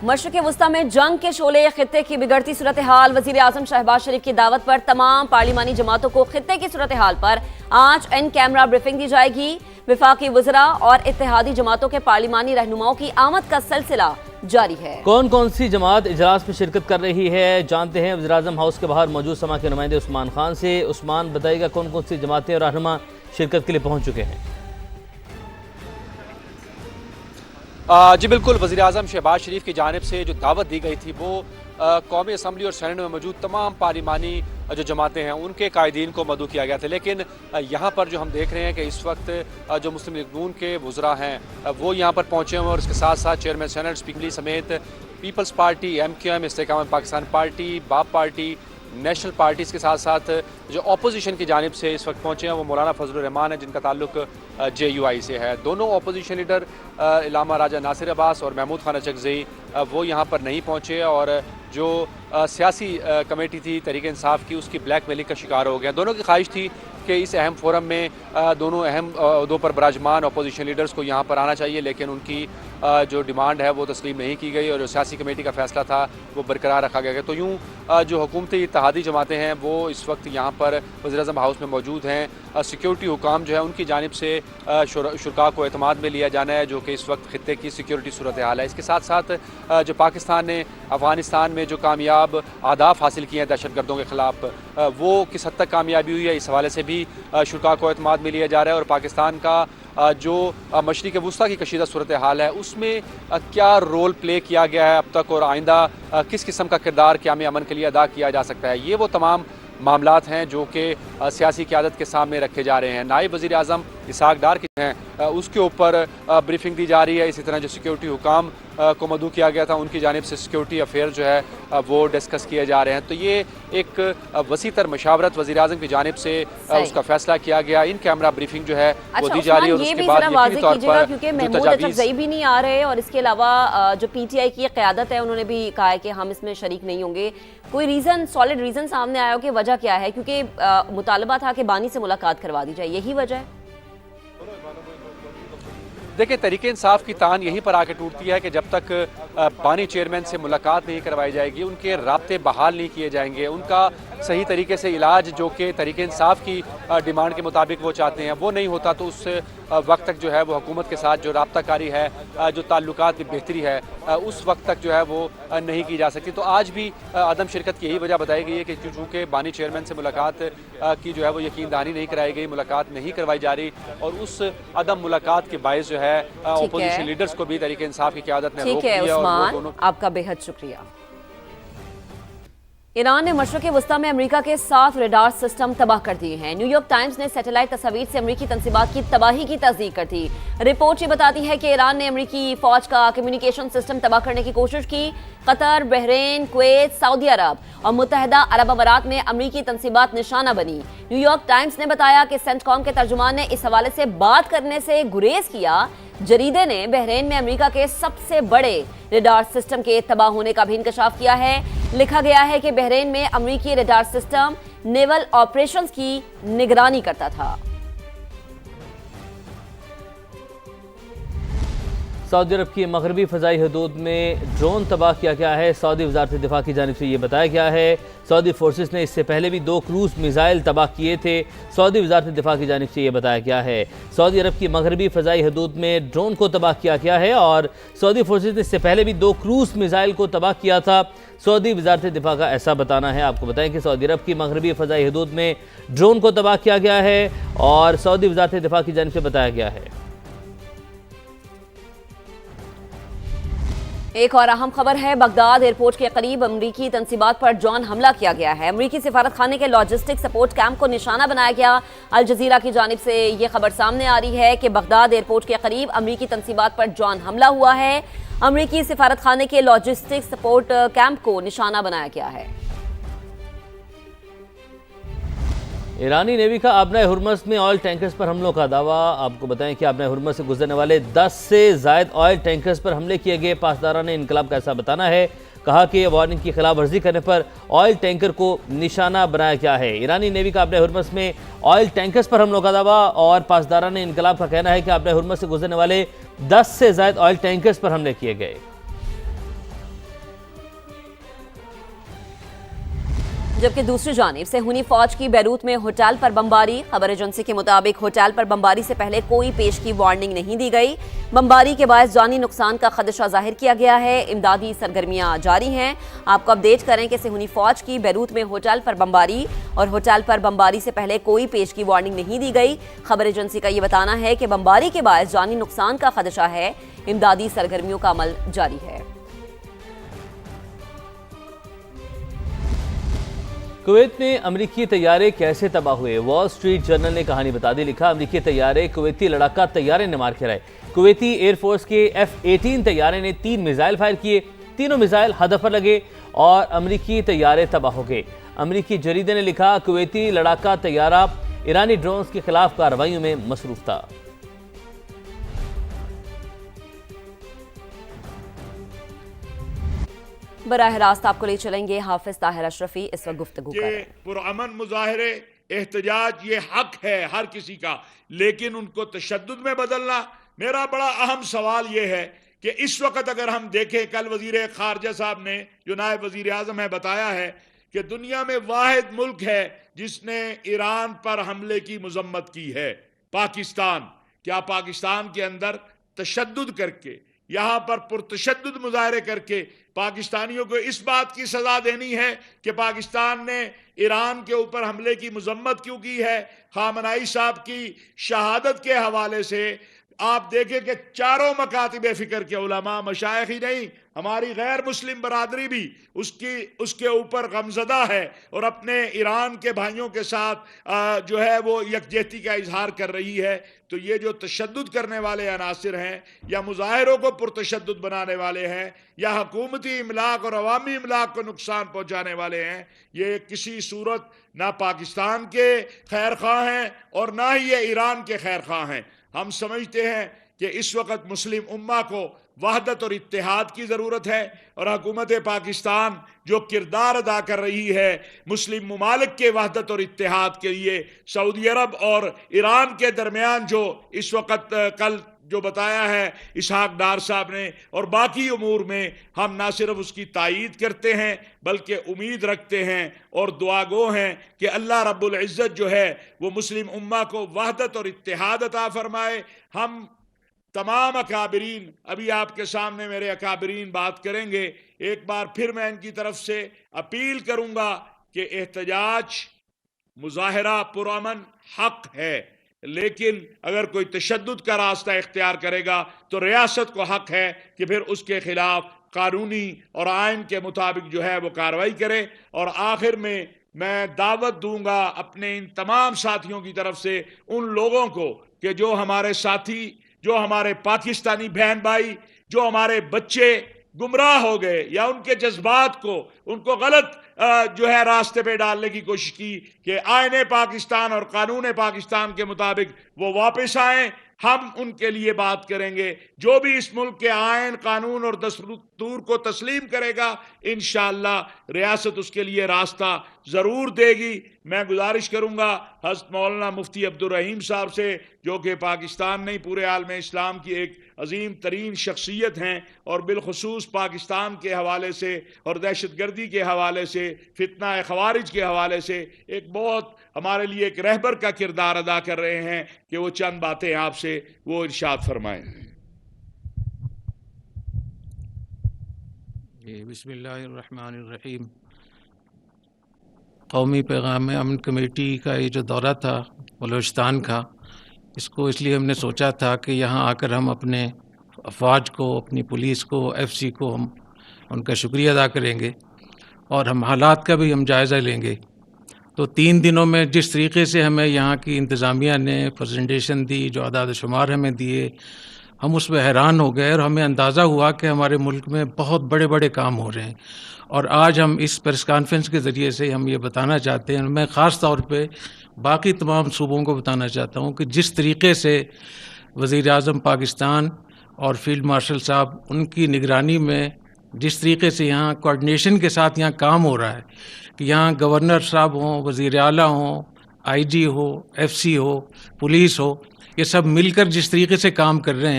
मशरक़ वस्ता में जंग के शोले, खित्ते की बिगड़ती सूरत हाल। वज़ीर आज़म शहबाज शरीफ की दावत पर तमाम पार्लिमानी जमातों को खित्ते की सूरत हाल पर आज इन कैमरा ब्रीफिंग दी जाएगी। वफाकी वज़रा और इत्तेहादी जमातों के पार्लिमानी रहनुमाओं की आमद का सिलसिला जारी है। कौन कौन सी जमात इजलास में शिरकत कर रही है, जानते हैं वज़ीर आज़म हाउस के बाहर मौजूद समा के नुमाइंदे उस्मान खान से। उस्मान, बताइएगा कौन कौन सी जमातें और रहनुमा शिरकत के लिए पहुँच चुके हैं? जी बिल्कुल, वज़ीर आज़म शहबाज शरीफ की जानिब से जो दावत दी गई थी वो कौमी असम्बली और सेनेट में मौजूद तमाम पार्लिमानी जो जमातें हैं उनके कायदीन को मदऊ किया गया था। लेकिन यहाँ पर जो हम देख रहे हैं कि इस वक्त जो मुस्लिम लीग नून के वज़रा हैं वो यहाँ पर पहुँचे हुए हैं और इसके साथ साथ चेयरमैन सेनेट स्पीकर समेत peoples party, MQM, Istehkam Pakistan party, BAP party, national parties के साथ साथ जो अपोजिशन की जानिब से इस वक्त पहुँचे हैं वो मौलाना फजलुर रहमान है जिनका ताल्लुक JUI से है। दोनों अपोजिशन लीडर इलामा राजा नासिर अब्बास और महमूद खान अचकज़ई वो यहाँ पर नहीं पहुँचे और जो सियासी कमेटी थी तहरीक इंसाफ की उसकी ब्लैक मेलिंग का शिकार हो गया। दोनों की ख्वाहिश थी कि इस अहम फोरम में दोनों अहम अहदों पर बराजमान अपोजिशन लीडर्स को यहाँ पर आना चाहिए, लेकिन उनकी जो डिमांड है वो तस्लीम नहीं की गई और जो सियासी कमेटी का फ़ैसला था वो बरकरार रखा गया। तो यूँ जो हुकूमती इत्तेहादी जमातें हैं वो इस वक्त यहाँ पर वज़ीर आज़म हाउस में मौजूद हैं। सिक्योरिटी हुकाम जो है उनकी जानिब से शुरका को एतमाद में लिया जाना है जो कि इस वक्त खित्ते की सिक्योरिटी सूरत हाल है। इसके साथ साथ जो पाकिस्तान ने अफ़गानिस्तान में जो कामयाब अहदाफ हासिल किए हैं दहशत गर्दों के ख़िलाफ़ वो किस हद तक कामयाबी हुई है, इस हवाले से भी शुरका को एतमाद में लिया जा रहा है। और पाकिस्तान का जो मशरिक़ वस्ता की कशीदा सूरत हाल है उसमें क्या रोल प्ले किया गया है अब तक और आइंदा किस किस्म का किरदार क़याम अमन के लिए अदा किया जा सकता है, ये वो तमाम मामलात हैं जो कि सियासी क़यादत के सामने रखे जा रहे हैं। नायब वज़ीर आज़म इसहाक़ डार के हैं उसके ऊपर ब्रीफिंग दी जा रही है। इसी तरह जो सिक्योरिटी हुकाम को मदऊ किया गया था उनकी जानिब से सिक्योरिटी अफेयर जो है वो डिस्कस किए जा रहे हैं। तो ये एक वसी तर मशावरत वज़ीर आज़म की जानिब से उसका फैसला किया गया। इन कैमरा ब्रीफिंग जो है वो दी जा रही है और उसके बाद यकीनी तौर पर क्योंकि महमूद अचकज़ई भी नहीं आ रहे और इसके अलावा जो PTI की क़यादत है उन्होंने भी कहा है कि हम इसमें शरीक नहीं होंगे। कोई रीज़न, सॉलिड रीज़न सामने आया हो कि वजह क्या है? क्योंकि मुतालबा था कि बानी से मुलाकात करवा दी जाए, यही वजह है? देखिए, तहरीक इंसाफ की तान यहीं पर आके टूटती है कि जब तक बानी चेयरमैन से मुलाकात नहीं करवाई जाएगी, उनके राब्ते बहाल नहीं किए जाएंगे, उनका सही तरीके से इलाज जो कि तहरीक इंसाफ की डिमांड के मुताबिक वो चाहते हैं वो नहीं होता, तो उस वक्त तक जो है वो हुकूमत के साथ जो राब्ता कारी है, जो ताल्लुकात की बेहतरी है, उस वक्त तक जो है वो नहीं की जा सकती। तो आज भी अदम शिरकत की यही वजह बताई गई है कि चूँकि बानी चेयरमैन से मुलाकात की जो है वो यकीन दहानी नहीं कराई गई, मुलाकात नहीं करवाई जा रही और उस अदम मुलाकात के बायस जो है अपोजिशन लीडर्स को भी तहरीक इंसाफ की क़यादत ने रोक दिया। उस्मान, आपका बेहद शुक्रिया। ईरान ने मशरक़ वस्ता में अमेरिका के 7 रडार सिस्टम तबाह कर दिए हैं। न्यूयॉर्क टाइम्स ने सैटेलाइट तस्वीर से अमेरिकी तंसीबात की तबाही की तस्दीक कर दी। रिपोर्ट ये बताती है कि ईरान ने अमेरिकी फौज का कम्युनिकेशन सिस्टम तबाह करने की कोशिश की। कतर, बहरीन, कुवैत, सऊदी अरब और मुत्तहदा अरब अमारात में अमेरिकी तंसीबात निशाना बनी। न्यूयॉर्क टाइम्स ने बताया कि सेंटकॉम के तर्जुमान ने इस हवाले से बात करने से गुरेज किया। जरीदे ने बहरीन में अमेरिका के सबसे बड़े रडार सिस्टम के तबाह होने का भी इंकशाफ किया है। लिखा गया है कि बहरीन में अमेरिकी रडार सिस्टम नेवल ऑपरेशंस की निगरानी करता था। सऊदी अरब की मगरबी फ़ज़ाई हदूद में ड्रोन तबाह किया गया है। सऊदी वज़ारत दिफ़ा की जानिब से ये बताया गया है। सऊदी फोर्सेस ने इससे पहले भी 2 क्रूज़ मिसाइल तबाह किए थे। सऊदी वज़ारत दिफ़ा की जानिब से ये बताया गया है सऊदी अरब की मगरबी फ़ज़ाई हदूद में ड्रोन को तबाह किया गया है और सऊदी फोर्सेस ने इससे पहले भी 2 क्रूज़ मिसाइल को तबाह किया था। सऊदी वज़ारत दिफ़ा का ऐसा बताना है। आपको बताएं कि सऊदी अरब की मगरबी फ़ज़ाई हदूद में ड्रोन को तबाह किया गया है और सऊदी वज़ारत दिफ़ा की जानिब से बताया गया है। एक और अहम खबर है, बगदाद एयरपोर्ट के करीब अमरीकी तंसीबात पर ड्रोन हमला किया गया है। अमरीकी सिफारत खाने के लॉजिस्टिक सपोर्ट कैंप को निशाना बनाया गया। अल जजीरा की जानिब से ये खबर सामने आ रही है कि बगदाद एयरपोर्ट के करीब अमरीकी तंसीबात पर ड्रोन हमला हुआ है। अमरीकी सिफारत खाने के लॉजिस्टिक सपोर्ट कैंप को निशाना बनाया गया है। ईरानी नेवी का आबनाए हुर्मज़ में ऑयल टैंकर्स पर हमलों का दावा। आपको बताएं कि आबनाए हुर्मज़ से गुजरने वाले 10 से ज़ायद ऑयल टैंकर्स पर हमले किए गए। पासदारान इनकलाब का ऐसा बताना है। कहा कि वार्निंग की खिलाफ वर्जी करने पर ऑयल टैंकर को निशाना बनाया गया है। ईरानी नेवी का आबनाए हुर्मज़ में ऑयल टैंकर्स पर हमलों का दावा और पासदारान इनकलाब का कहना है कि आबनाए हुर्मज़ से गुजरने वाले 10 से ज़ायद ऑयल टैंकर्स पर हमले किए गए। जबकि दूसरी जानिब सेहूनी फौज की बैरूत में होटल पर बमबारी। खबर एजेंसी के मुताबिक होटल पर बमबारी से पहले कोई पेश की वार्निंग नहीं दी गई। बमबारी के बायस जानी नुकसान का खदशा जाहिर किया गया है। इमदादी सरगर्मियां जारी हैं। आपको अपडेट करें कि सेहूनी फौज की बैरूत में होटल पर बमबारी और होटल पर बमबारी से पहले कोई पेश की वार्निंग नहीं दी गई। खबर एजेंसी का ये बताना है कि बमबारी के बायस जानी नुकसान का खदशा है। इमदादी सरगर्मियों का अमल जारी है। कुवैत में अमरीकी तैयारे कैसे तबाह हुए, वॉल स्ट्रीट जर्नल ने कहानी बता दी। लिखा, अमरीकी तैयारे कुवैती लड़ाका तैयारे ने मार गिराए। कुवैती एयरफोर्स के F-18 तैयारे ने 3 मिसाइल फायर किए। तीनों मिसाइल हदफ पर लगे और अमरीकी तैयारे तबाह हो गए। अमरीकी जरीदे ने लिखा, कुवैती लड़ाका तैयारा ईरानी ड्रोन्स के खिलाफ कार्रवाइयों में मसरूफ था। बराह रास्त आपको ले चलेंगे हाफिज ताहिर अशरफी इस वक्त गुफ्तगू कर रहे हैं। पुरअमन मुजाहरे एहतजाज ये हक है हर किसी का, लेकिन उनको तशद्दुद में बदलना, मेरा बड़ा अहम सवाल ये है कि इस वक्त अगर हम देखें, कल वजीर खारजा साहब ने जो नायब वजीर आजम है बताया है कि दुनिया में वाहिद मुल्क है जिसने ईरान पर हमले की मजम्मत की है, पाकिस्तान। क्या पाकिस्तान के अंदर तशद्दुद करके, यहाँ पर पुरतशद्दुद मुजाहरे करके पाकिस्तानियों को इस बात की सजा देनी है कि पाकिस्तान ने ईरान के ऊपर हमले की मजम्मत क्यों की है? खामनाई साहब की शहादत के हवाले से आप देखें कि चारों मकातिब फ़िक्र के उलमा, मशाइख ही नहीं, हमारी गैर मुस्लिम बरादरी भी उसके ऊपर गमज़दा है और अपने ईरान के भाइयों के साथ जो है वो यकजहती का इजहार कर रही है। तो ये जो तशद्दुद करने वाले अनासिर हैं या मुजाहिरों को पुरतशद्दुद बनाने वाले हैं या हुकूमती इमलाक और अवामी इमलाक को नुकसान पहुँचाने वाले हैं, ये किसी सूरत ना पाकिस्तान के खैर ख्वाह हैं और ना ही ये ईरान के खैर ख्वाह हैं। हम समझते हैं कि इस वक्त मुस्लिम उम्मा को वहदत और इत्तेहाद की ज़रूरत है और हुकूमत पाकिस्तान जो किरदार अदा कर रही है मुस्लिम ममालिक के वहदत और इत्तेहाद के लिए, सऊदी अरब और ईरान के दरमियान जो इस वक्त कल जो बताया है इसहाक डार साहब ने, और बाकी उमूर में हम ना सिर्फ उसकी तायीद करते हैं बल्कि उम्मीद रखते हैं और दुआगो हैं कि अल्लाह रब्बुल इज़्ज़त जो है वो मुस्लिम उम्मा को वहदत और इत्तेहाद अता फरमाए। हम तमाम अकाबरीन, अभी आपके सामने मेरे अकाबरीन बात करेंगे, एक बार फिर मैं इनकी तरफ से अपील करूंगा कि एहतजाज मुजाहरा पुरअमन हक है, लेकिन अगर कोई तशद्दुद का रास्ता इख्तियार करेगा तो रियासत को हक है कि फिर उसके खिलाफ कानूनी और आइन के मुताबिक जो है वो कार्रवाई करे। और आखिर में मैं दावत दूंगा अपने इन तमाम साथियों की तरफ से उन लोगों को कि जो हमारे साथी, जो हमारे पाकिस्तानी बहन भाई, जो हमारे बच्चे गुमराह हो गए या उनके जज्बात को, उनको गलत जो है रास्ते पे डालने की कोशिश की कि आईने पाकिस्तान और कानून पाकिस्तान के मुताबिक वो वापस आएं, हम उनके लिए बात करेंगे। जो भी इस मुल्क के आइन, कानून और दस्तूर को तस्लीम करेगा, इंशाअल्लाह रियासत उसके लिए रास्ता ज़रूर देगी। मैं गुजारिश करूंगा हज़रत मौलाना मुफ्ती अब्दुल रहीम साहब से, जो कि पाकिस्तान नहीं पूरे आलम इस्लाम की एक अजीम तरीन शख्सियत हैं और बिलखुसूस पाकिस्तान के हवाले से और दहशत गर्दी के हवाले से, फितना खवारिज के हवाले से एक बहुत हमारे लिए एक रहबर का किरदार अदा कर रहे हैं, कि वो चंद बातें आपसे वो इरशाद फरमाएं। बिस्मिल्लाहिर्रहमानिर्रहीम। कौमी पैगाम अमन कमेटी का ये जो दौरा था बलूचिस्तान का, इसको इसलिए हमने सोचा था कि यहाँ आकर हम अपने अफवाज को, अपनी पुलिस को, FC को हम उनका शुक्रिया अदा करेंगे और हम हालात का भी हम जायज़ा लेंगे। तो 3 दिनों में जिस तरीके से हमें यहाँ की इंतज़ामिया ने प्रेजेंटेशन दी, जो अदाद शुमार हमें दिए, हम उसमें हैरान हो गए और हमें अंदाज़ा हुआ कि हमारे मुल्क में बहुत बड़े बड़े काम हो रहे हैं। और आज हम इस प्रेस कॉन्फ्रेंस के ज़रिए से हम ये बताना चाहते हैं, मैं ख़ास तौर पे बाकी तमाम सूबों को बताना चाहता हूँ कि जिस तरीके से वज़ीर आज़म पाकिस्तान और फील्ड मार्शल साहब उनकी निगरानी में जिस तरीके से यहाँ कोऑर्डिनेशन के साथ यहाँ काम हो रहा है, कि यहाँ गवर्नर साहब हों, वज़ीर आला हों, IG हो, FC हो, पुलिस हो, ये सब मिलकर जिस तरीके से काम कर रहे